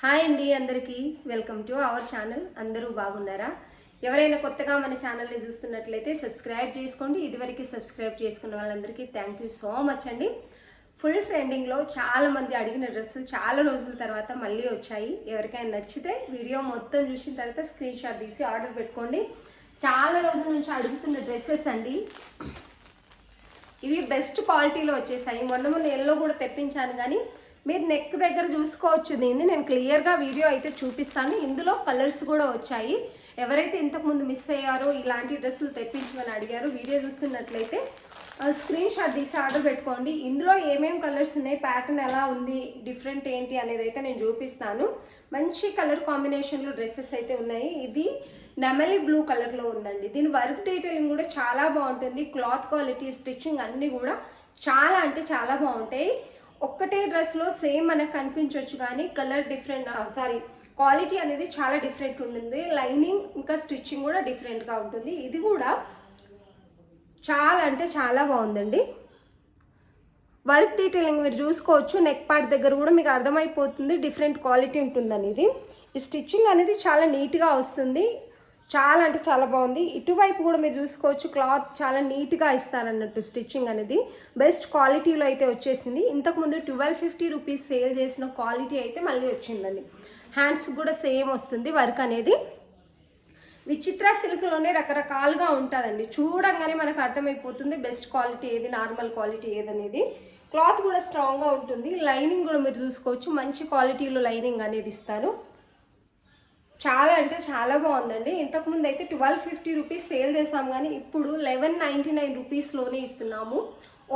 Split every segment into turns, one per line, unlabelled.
Hi అండి అందరికీ welcome to our channel. అందరూ బాగున్నారా? ఎవరైనా కొత్తగా మన ఛానల్ని చూస్తున్నట్లయితే సబ్స్క్రైబ్ చేసుకోండి. ఇదివరకు సబ్స్క్రైబ్ చేసుకున్న వాళ్ళందరికీ థ్యాంక్ యూ సో మచ్ అండి. ఫుల్ ట్రెండింగ్లో చాలామంది అడిగిన డ్రెస్సులు చాలా రోజుల తర్వాత మళ్ళీ వచ్చాయి. ఎవరికైనా నచ్చితే వీడియో మొత్తం చూసిన తర్వాత స్క్రీన్ షాట్ తీసి ఆర్డర్ పెట్టుకోండి. చాలా రోజుల నుంచి అడుగుతున్న డ్రెస్సెస్ అండి. ఇవి బెస్ట్ క్వాలిటీలో వచ్చేసాయి. మొన్న ఎల్లో కూడా తెప్పించాను, కానీ మీరు నెక్ దగ్గర చూసుకోవచ్చు. దీన్ని నేను క్లియర్గా వీడియో అయితే చూపిస్తాను. ఇందులో కలర్స్ కూడా వచ్చాయి. ఎవరైతే ఇంతకుముందు మిస్ అయ్యారో, ఇలాంటి డ్రెస్సులు తెప్పించమని అడిగారో, వీడియో చూస్తున్నట్లయితే స్క్రీన్ షాట్ తీసి ఆర్డర్ పెట్టుకోండి. ఇందులో ఏమేమి కలర్స్ ఉన్నాయి, ప్యాటర్న్ ఎలా ఉంది, డిఫరెంట్ ఏంటి అనేది అయితే నేను చూపిస్తాను. మంచి కలర్ కాంబినేషన్లో డ్రెస్సెస్ అయితే ఉన్నాయి. ఇది నెమలి బ్లూ కలర్లో ఉందండి. దీని వర్క్ డీటెయిలింగ్ కూడా చాలా బాగుంటుంది. క్లాత్ క్వాలిటీ, స్టిచ్చింగ్ అన్నీ కూడా చాలా అంటే చాలా బాగుంటాయి. ఒక్కటే డ్రెస్లో సేమ్ మనకు కనిపించవచ్చు, కానీ కలర్ డిఫరెంట్, క్వాలిటీ అనేది చాలా డిఫరెంట్ ఉంటుంది. లైనింగ్ ఇంకా స్టిచ్చింగ్ కూడా డిఫరెంట్గా ఉంటుంది. ఇది కూడా చాలా అంటే చాలా బాగుందండి. వర్క్ డీటెయిలింగ్ మీరు చూసుకోవచ్చు. నెక్ పార్ట్ దగ్గర కూడా మీకు అర్థమైపోతుంది డిఫరెంట్ క్వాలిటీ ఉంటుందని. ఇది ఈ స్టిచ్చింగ్ అనేది చాలా నీట్గా వస్తుంది. చాలా అంటే చాలా బాగుంది. ఇటువైపు కూడా మీరు చూసుకోవచ్చు, క్లాత్ చాలా నీట్గా ఇస్తారన్నట్టు. స్టిచ్చింగ్ అనేది బెస్ట్ క్వాలిటీలో అయితే వచ్చేసింది. ఇంతకుముందు 1250 రూపీస్ సేల్ చేసిన క్వాలిటీ అయితే మళ్ళీ వచ్చిందండి. హ్యాండ్స్ కూడా సేమ్ వస్తుంది వర్క్ అనేది. విచిత్ర సిల్క్లోనే రకరకాలుగా ఉంటుందండి. చూడంగానే మనకు అర్థమైపోతుంది బెస్ట్ క్వాలిటీ ఏది, నార్మల్ క్వాలిటీ ఏదనేది. క్లాత్ కూడా స్ట్రాంగ్గా ఉంటుంది. లైనింగ్ కూడా మీరు చూసుకోవచ్చు, మంచి క్వాలిటీలో లైనింగ్ అనేది ఇస్తారు. చాలా అంటే చాలా బాగుందండి. ఇంతకుముందు అయితే 1250 రూపీస్ సేల్ చేసాం, కానీ ఇప్పుడు 1199 రూపీస్లోనే ఇస్తున్నాము.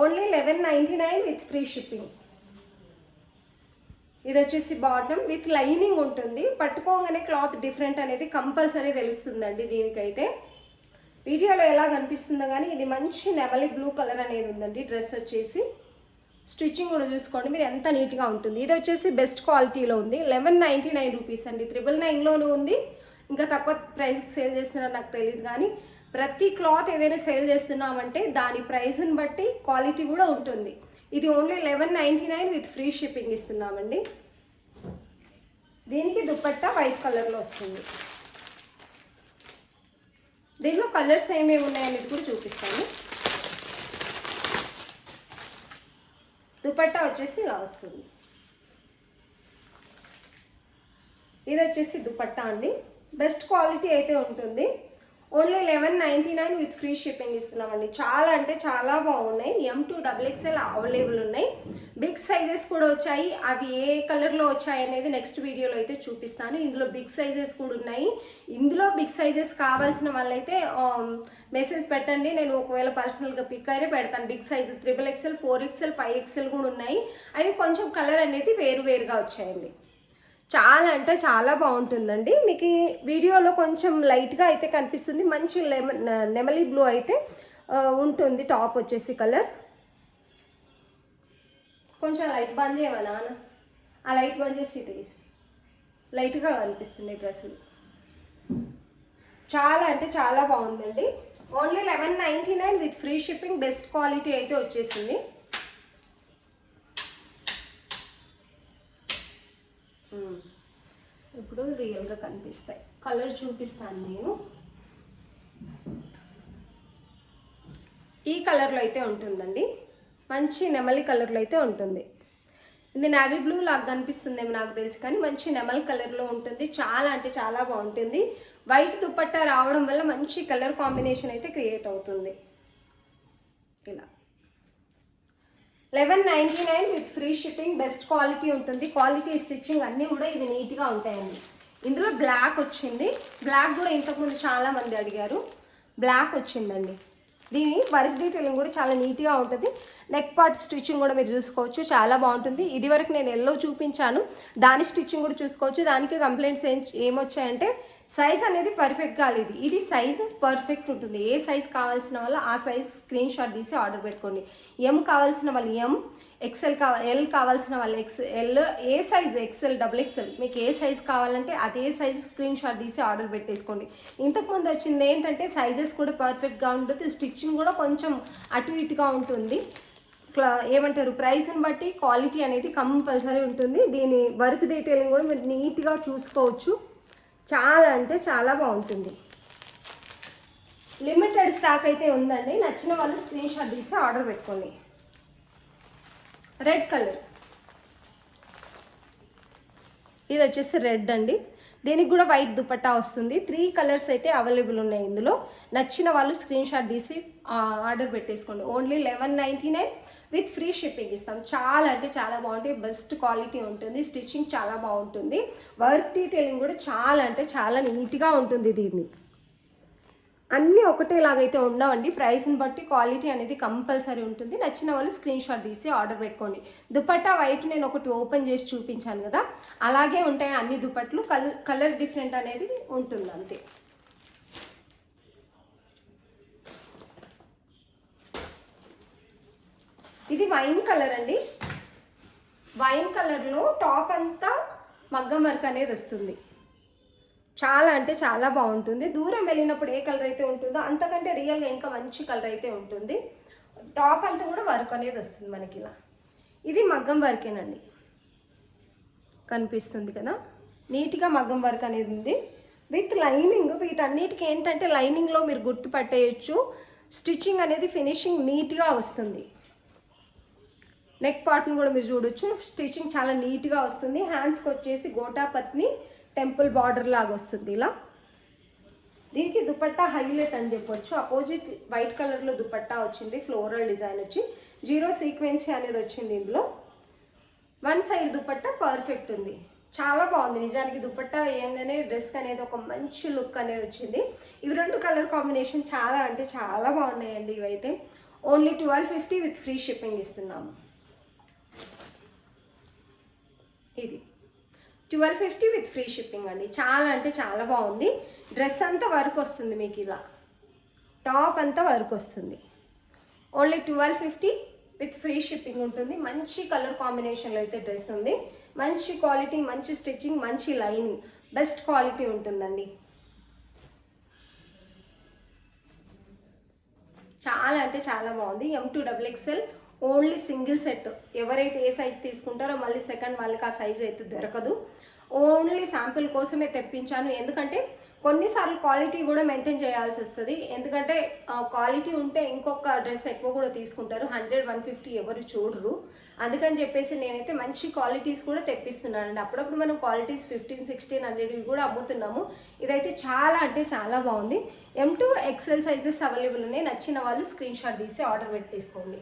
Only 1199 with free shipping. ఇది వచ్చేసి బాటమ్ విత్ లైనింగ్ ఉంటుంది. పట్టుకోగానే క్లాత్ డిఫరెంట్ అనేది కంపల్సరీ తెలుస్తుందండి. దీనికైతే వీడియోలో ఎలా కనిపిస్తుందో కానీ ఇది మంచి నెమలి బ్లూ కలర్ అనేది ఉందండి. డ్రెస్ వచ్చేసి స్టిచ్చింగ్ కూడా చూసుకోండి మీరు, ఎంత నీట్గా ఉంటుంది. ఇది వచ్చేసి బెస్ట్ క్వాలిటీలో ఉంది. 1199 రూపీస్ అండి. 999లోనూ ఉంది. ఇంకా తక్కువ ప్రైస్కి సేల్ చేస్తున్నారో నాకు తెలియదు, కానీ ప్రతి క్లాత్ ఏదైనా సేల్ చేస్తున్నామంటే దాని ప్రైస్ని బట్టి క్వాలిటీ కూడా ఉంటుంది. ఇది ఓన్లీ 1199 విత్ ఫ్రీ షిప్పింగ్ ఇస్తున్నామండి. దీనికి దుపట్టా వైట్ కలర్లో వస్తుంది. దీనిలో కలర్స్ ఏమేమి ఉన్నాయనేది కూడా చూపిస్తాను. దుపట్టా వచ్చేసి ఇలా వస్తుంది. ఇది వచ్చేసి దుపట్టా అండి. బెస్ట్ క్వాలిటీ అయితే ఉంటుంది. ఓన్లీ 1199 విత్ ఫ్రీ షిప్పింగ్ ఇస్తున్నామండి. చాలా అంటే చాలా బాగున్నాయి. M2XXL అవైలబుల్ ఉన్నాయి. బిగ్ సైజెస్ కూడా వచ్చాయి. అవి ఏ కలర్లో వచ్చాయి అనేది నెక్స్ట్ వీడియోలో అయితే చూపిస్తాను. ఇందులో బిగ్ సైజెస్ కూడా ఉన్నాయి. ఇందులో బిగ్ సైజెస్ కావాల్సిన వాళ్ళైతే మెసేజ్ పెట్టండి. నేను ఒకవేళ పర్సనల్గా పిక్ అయినా పెడతాను. Big size XXL, 4XL, 5XL కూడా ఉన్నాయి. అవి కొంచెం కలర్ అనేది వేరువేరుగా వచ్చాయండి. చాలా అంటే చాలా బాగుంటుందండి. మీకు ఈ వీడియోలో కొంచెం లైట్గా అయితే కనిపిస్తుంది. మంచి నెమలి బ్లూ అయితే ఉంటుంది. టాప్ వచ్చేసి కలర్ కొంచెం లైట్ బంద్ చేయవా నాన్న, ఆ లైట్ బంద్ చేసి తీసి లైట్గా కనిపిస్తుంది డ్రెస్సులు. చాలా అంటే చాలా బాగుందండి. Only 1199 with free shipping. Best quality అయితే వచ్చేసింది. ఇప్పుడు రియల్గా కనిపిస్తాయి. కలర్ చూపిస్తాను నేను. ఈ కలర్లో అయితే ఉంటుందండి. మంచి నెమలి కలర్లో అయితే ఉంటుంది. ఇది నావీ బ్లూ లాగా కనిపిస్తుందేమో నాకు తెలుసు, కానీ మంచి నెమలి కలర్లో ఉంటుంది. చాలా అంటే చాలా బాగుంటుంది. వైట్ దుపట్టా రావడం వల్ల మంచి కలర్ కాంబినేషన్ అయితే క్రియేట్ అవుతుంది. ఇలా 1199 with free shipping. Best quality ఉంటుంది. క్వాలిటీ, స్టిచ్చింగ్ అన్నీ కూడా ఇవి నీట్గా ఉంటాయండి. ఇందులో బ్లాక్ వచ్చింది. బ్లాక్ కూడా ఇంతకుముందు చాలామంది అడిగారు. బ్లాక్ వచ్చిందండి. దీని వర్క్ డీటెయిలింగ్ కూడా చాలా నీట్గా ఉంటుంది. నెక్ పార్ట్ స్టిచ్చింగ్ కూడా మీరు చూసుకోవచ్చు, చాలా బాగుంటుంది. ఇది వరకు నేను ఎల్లో చూపించాను, దాని స్టిచ్చింగ్ కూడా చూసుకోవచ్చు. దానికి కంప్లైంట్స్ ఏమొచ్చాయంటే సైజ్ అనేది పర్ఫెక్ట్ కాలేదు. ఇది సైజ్ పర్ఫెక్ట్ ఉంటుంది. ఏ సైజ్ కావాల్సిన వాళ్ళు ఆ సైజ్ స్క్రీన్ షాట్ తీసి ఆర్డర్ పెట్టుకోండి. ఎం కావాల్సిన వాళ్ళు ఎం, ఎక్సెల్ ఎల్ కావాల్సిన వాళ్ళు ఎల్, ఏ సైజ్ XL, XXL మీకు ఏ సైజ్ కావాలంటే అదే సైజ్ స్క్రీన్ షాట్ తీసి ఆర్డర్ పెట్టేసుకోండి. ఇంతకుముందు వచ్చింది ఏంటంటే సైజెస్ కూడా పర్ఫెక్ట్గా ఉంటుంది. స్టిచ్చింగ్ కూడా కొంచెం అటు ఇటుగా ఉంటుంది. ఏమంటారు ప్రైస్ని బట్టి క్వాలిటీ అనేది కంపల్సరీ ఉంటుంది. దీని వర్క్ డీటెయిలింగ్ కూడా మీరు నీట్గా చూసుకోవచ్చు. చాలా అంటే చాలా బాగుంటుంది. లిమిటెడ్ స్టాక్ అయితే ఉందండి. నచ్చిన వాళ్ళు స్క్రీన్ షాట్ తీసి ఆర్డర్ పెట్టుకోండి. రెడ్ కలర్, ఇది వచ్చేసి రెడ్ అండి. దీనికి కూడా వైట్ దుపట్టా వస్తుంది. 3 కలర్స్ అయితే అవైలబుల్ ఉన్నాయి ఇందులో. నచ్చిన వాళ్ళు స్క్రీన్ షాట్ తీసి ఆర్డర్ పెట్టేసుకోండి. ఓన్లీ 1199 విత్ ఫ్రీ షిప్పింగ్ ఇస్తాం. చాలా అంటే చాలా బాగుంటాయి. బెస్ట్ క్వాలిటీ ఉంటుంది. స్టిచ్చింగ్ చాలా బాగుంటుంది. వర్క్ డీటెయిలింగ్ కూడా చాలా అంటే చాలా నీట్గా ఉంటుంది. దీన్ని అన్నీ ఒకటేలాగైతే ఉండవండి. ప్రైస్ని బట్టి క్వాలిటీ అనేది కంపల్సరీ ఉంటుంది. నచ్చిన వాళ్ళు స్క్రీన్ షాట్ తీసి ఆర్డర్ పెట్టుకోండి. దుపట్టా వైట్ నేను ఒకటి ఓపెన్ చేసి చూపించాను కదా, అలాగే ఉంటాయి అన్ని దుపట్లు. కలర్ డిఫరెంట్ అనేది ఉంటుంది అంతే. ఇది వైన్ కలర్ అండి. వైన్ కలర్లో టాప్ అంతా మగ్గం వర్క్ అనేది వస్తుంది. చాలా అంటే చాలా బాగుంటుంది. దూరం వెళ్ళినప్పుడు ఏ కలర్ అయితే ఉంటుందో అంతకంటే రియల్గా ఇంకా మంచి కలర్ అయితే ఉంటుంది. టాప్ అంతా కూడా వర్క్ అనేది వస్తుంది మనకి ఇలా. ఇది మగ్గం వర్కేనండి, కనిపిస్తుంది కదా, నీట్గా మగ్గం వర్క్ అనేది ఉంది విత్ లైనింగ్. వీటన్నిటికీ ఏంటంటే లైనింగ్లో మీరు గుర్తుపట్టేయచ్చు. స్టిచ్చింగ్ అనేది ఫినిషింగ్ నీట్గా వస్తుంది. నెక్ పార్ట్ని కూడా మీరు చూడొచ్చు. స్టిచ్చింగ్ చాలా నీట్గా వస్తుంది. హ్యాండ్స్కి వచ్చేసి గోటాపత్ని టెంపుల్ బార్డర్ లాగా వస్తుంది ఇలా. దీనికి దుపట్టా హైలైట్ అని చెప్పొచ్చు. అపోజిట్ వైట్ కలర్లో దుపట్టా వచ్చింది. ఫ్లోరల్ డిజైన్ వచ్చి 0 సీక్వెన్సీ అనేది వచ్చింది ఇందులో. 1 సైడ్ దుపట్టా పర్ఫెక్ట్ ఉంది. చాలా బాగుంది నిజానికి. దుపట్టా వేయంగానే డ్రెస్ అనేది ఒక మంచి లుక్ అనేది వచ్చింది. ఇవి 2 కలర్ కాంబినేషన్ చాలా అంటే చాలా బాగున్నాయండి. ఇవైతే ఓన్లీ 1250 విత్ ఫ్రీ షిప్పింగ్ ఇస్తున్నాము. ఇది 1250 విత్ ఫ్రీ షిప్పింగ్ అండి. చాలా అంటే చాలా బాగుంది. డ్రెస్ అంతా వర్క్ వస్తుంది మీకు ఇలా. టాప్ అంతా వర్క్ వస్తుంది. ఓన్లీ 1250 విత్ ఫ్రీ షిప్పింగ్ ఉంటుంది. మంచి కలర్ కాంబినేషన్లో అయితే డ్రెస్ ఉంది. మంచి క్వాలిటీ, మంచి స్టిచ్చింగ్, మంచి లైనింగ్, బెస్ట్ క్వాలిటీ ఉంటుందండి. చాలా అంటే చాలా బాగుంది. M2XXL only single set. ఎవరైతే ఏ సైజ్ తీసుకుంటారో మళ్ళీ సెకండ్ వాళ్ళకి ఆ సైజ్ అయితే దొరకదు. ఓన్లీ శాంపిల్ కోసమే తెప్పించాను. ఎందుకంటే కొన్నిసార్లు క్వాలిటీ కూడా మెయింటైన్ చేయాల్సి వస్తుంది. ఎందుకంటే క్వాలిటీ ఉంటే ఇంకొక డ్రెస్ ఎక్కువ కూడా తీసుకుంటారు. 100, 150 ఎవరు చూడరు. అందుకని చెప్పేసి నేనైతే మంచి క్వాలిటీస్ కూడా తెప్పిస్తున్నానండి. అప్పుడప్పుడు మనం క్వాలిటీస్ 15, 1600 కూడా అమ్ముతున్నాము. ఇదైతే చాలా అంటే చాలా బాగుంది. M2XL సైజెస్ అవైలబుల్ ఉన్నాయి. నచ్చిన వాళ్ళు స్క్రీన్ షాట్ తీసి ఆర్డర్ పెట్టేసుకోండి.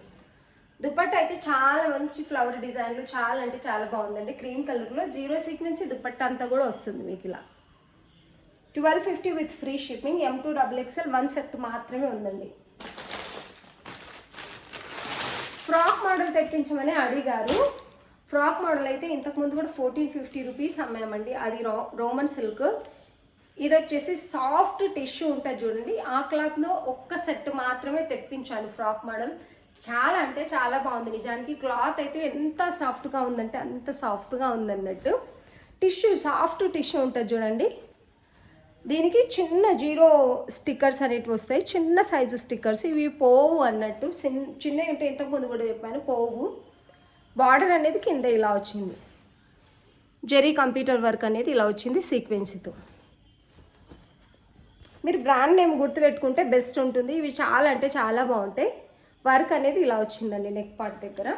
దుపట్టా అయితే చాలా మంచి ఫ్లవర్ డిజైన్లు, చాలా అంటే చాలా బాగుందండి. క్రీమ్ కలర్లో 0 సీక్వెన్సీ దుపట్టా అంతా కూడా వస్తుంది మీకు ఇలా. 1250 with free shipping. M2XXL 1 set మాత్రమే ఉందండి. ఫ్రాక్ మోడల్ తెప్పించమని అడిగారు. ఫ్రాక్ మోడల్ అయితే ఇంతకుముందు కూడా 1450 రూపీస్ అమ్మామండి. అది రోమన్ సిల్క్. ఇది వచ్చేసి సాఫ్ట్ టిష్యూ ఉంటుంది చూడండి, ఆ క్లాత్లో ఒక్క సెట్ మాత్రమే తెప్పించాను. ఫ్రాక్ మోడల్ చాలా అంటే చాలా బాగుంది నిజానికి. క్లాత్ అయితే ఎంత సాఫ్ట్గా ఉందంటే అంత సాఫ్ట్గా ఉందన్నట్టు. టిష్యూ, సాఫ్ట్ టిష్యూ ఉంటుంది చూడండి. దీనికి చిన్న 0 స్టిక్కర్స్ అనేవి వస్తాయి. చిన్న సైజు స్టిక్కర్స్. ఇవి పోవు అన్నట్టు. చిన్నవి ఉంటే ఇంతకుముందు కూడా చెప్పాను, పోవు. బార్డర్ అనేది కింద ఇలా వచ్చింది. జెరీ కంప్యూటర్ వర్క్ అనేది ఇలా వచ్చింది సీక్వెన్సీతో. మీరు బ్రాండ్ నేమ్ గుర్తుపెట్టుకుంటే బెస్ట్ ఉంటుంది. ఇవి చాలా అంటే చాలా బాగుంటాయి. వర్క్ అనేది ఇలా వచ్చిందండి నెక్ పార్ట్ దగ్గర.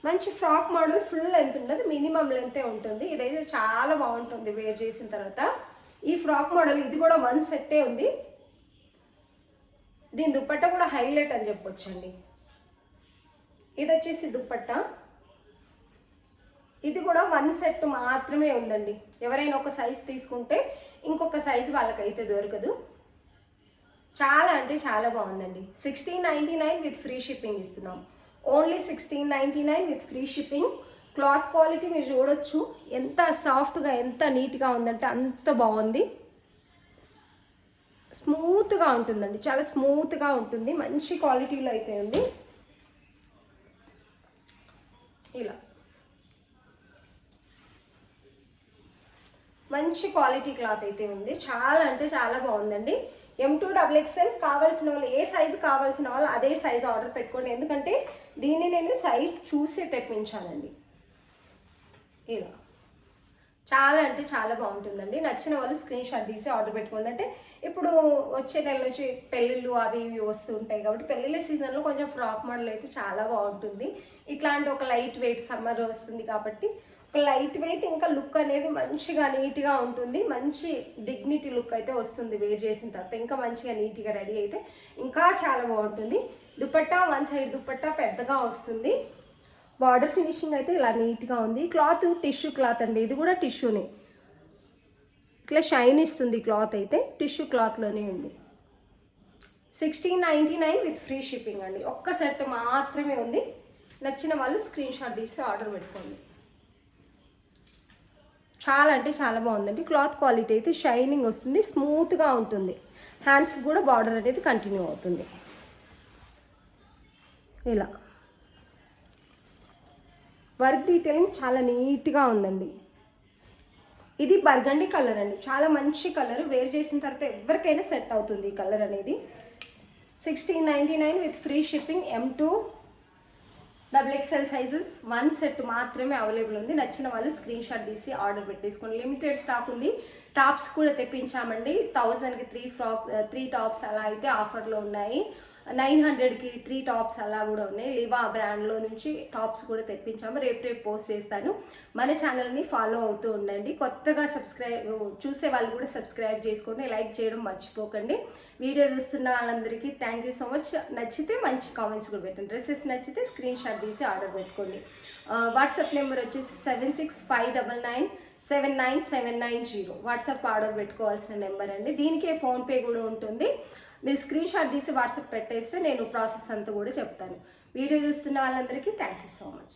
మంచి ఫ్రాక్ మోడల్. ఫుల్ లెంత్ ఉండదు, మినిమం లెంతే ఉంటుంది. ఇదైతే చాలా బాగుంటుంది వేర్ చేసిన తర్వాత. ఈ ఫ్రాక్ మోడల్ ఇది కూడా 1 సెట్టే ఉంది. దీని దుపట్టా కూడా హైలైట్ అని చెప్పొచ్చండి. ఇది వచ్చేసి దుపట్టా. ఇది కూడా 1 సెట్ మాత్రమే ఉందండి. ఎవరైనా ఒక సైజ్ తీసుకుంటే ఇంకొక సైజు వాళ్ళకైతే దొరకదు. చాలా అంటే చాలా బాగుందండి. 1699 విత్ ఫ్రీ షిప్పింగ్ ఇస్తున్నాం. Only 1699 with free shipping. Cloth quality మీరు చూడొచ్చు ఎంత సాఫ్ట్గా, ఎంత నీట్గా ఉందంటే అంత బాగుంది. స్మూత్గా ఉంటుందండి, చాలా స్మూత్గా ఉంటుంది. మంచి క్వాలిటీలో అయితే ఉంది. ఇలా మంచి క్వాలిటీ క్లాత్ అయితే ఉంది. చాలా అంటే చాలా బాగుందండి. M2XXL కావాల్సిన వాళ్ళు, ఏ సైజు కావాల్సిన వాళ్ళు అదే సైజు ఆర్డర్ పెట్టుకోండి. ఎందుకంటే దీన్ని నేను సైజ్ చూసి తెప్పించానండి. ఇలా చాలా అంటే చాలా బాగుంటుందండి. నచ్చిన వాళ్ళు స్క్రీన్ షాట్ తీసి ఆర్డర్ పెట్టుకోండి. అంటే ఇప్పుడు వచ్చే నెల నుంచి పెళ్ళిళ్ళు అవి ఇవి వస్తూ ఉంటాయి కాబట్టి పెళ్ళిళ్ళ సీజన్లో కొంచెం ఫ్రాక్ మోడల్ అయితే చాలా బాగుంటుంది. ఇట్లాంటి ఒక లైట్ వెయిట్ సమ్మర్ వస్తుంది కాబట్టి ఒక లైట్ వెయిట్ ఇంకా లుక్ అనేది మంచిగా నీట్గా ఉంటుంది. మంచి డిగ్నిటీ లుక్ అయితే వస్తుంది వేర్ చేసిన తర్వాత. ఇంకా మంచిగా నీట్గా రెడీ అయితే ఇంకా చాలా బాగుంటుంది. దుపట్టా వన్ సైడ్ దుపట్టా పెద్దగా వస్తుంది. బార్డర్ ఫినిషింగ్ అయితే ఇలా నీట్గా ఉంది. క్లాత్ టిష్యూ క్లాత్ అండి, ఇది కూడా టిష్యూనే. ఇట్లా షైన్ ఇస్తుంది క్లాత్ అయితే, టిష్యూ క్లాత్లోనే ఉంది. 1699 విత్ ఫ్రీ షిప్పింగ్ అండి. ఒక్క సెట్ మాత్రమే ఉంది. నచ్చిన వాళ్ళు స్క్రీన్ షాట్ తీసి ఆర్డర్ పెట్టుకోండి. చాలా అంటే చాలా బాగుందండి. క్లాత్ క్వాలిటీ అయితే షైనింగ్ వస్తుంది, స్మూత్గా ఉంటుంది. హ్యాండ్స్ కూడా బార్డర్ అనేది కంటిన్యూ అవుతుంది. ఇలా వర్క్ డీటెయిలింగ్ చాలా నీట్గా ఉందండి. ఇది బర్గండీ కలర్ అండి, చాలా మంచి కలర్. వేర్ చేసిన తర్వాత ఎవరికైనా సెట్ అవుతుంది ఈ కలర్ అనేది. 1699 with free shipping. M2 XXL sizes one set మాత్రమే అవైలబుల్ ఉంది. నచ్చిన వాళ్ళు స్క్రీన్ షాట్ తీసి ఆర్డర్ పెట్టేసుకోండి. లిమిటెడ్ స్టాక్ ఉంది. టాప్స్ కూడా తెప్పించామండి. 1000కి 3 టాప్స్ అలా అయితే ఆఫర్లో ఉన్నాయి. 900కి 3 టాప్స్ అలా కూడా ఉన్నాయి. లివా బ్రాండ్లో నుంచి టాప్స్ కూడా తెప్పించాము. రేపు పోస్ట్ చేస్తాను. మన ఛానల్ని ఫాలో అవుతూ ఉండండి. కొత్తగా చూసే వాళ్ళు కూడా సబ్స్క్రైబ్ చేసుకోండి. లైక్ చేయడం మర్చిపోకండి. వీడియో చూస్తున్న వాళ్ళందరికీ థ్యాంక్ యూ సో మచ్. నచ్చితే మంచి కామెంట్స్ కూడా పెట్టండి. డ్రెస్సెస్ నచ్చితే స్క్రీన్ షాట్ తీసి ఆర్డర్ పెట్టుకోండి. వాట్సాప్ నెంబర్ వచ్చేసి 7659997990. వాట్సాప్ ఆర్డర్ పెట్టుకోవాల్సిన నెంబర్ అండి. దీనికే ఫోన్పే కూడా ఉంటుంది. మీరు స్క్రీన్ షాట్ తీసి వాట్సాప్ పెట్టేస్తే నేను ప్రాసెస్ అంతా కూడా చెప్తాను. వీడియో చూస్తున్న వాళ్ళందరికీ థ్యాంక్ యూ సో మచ్.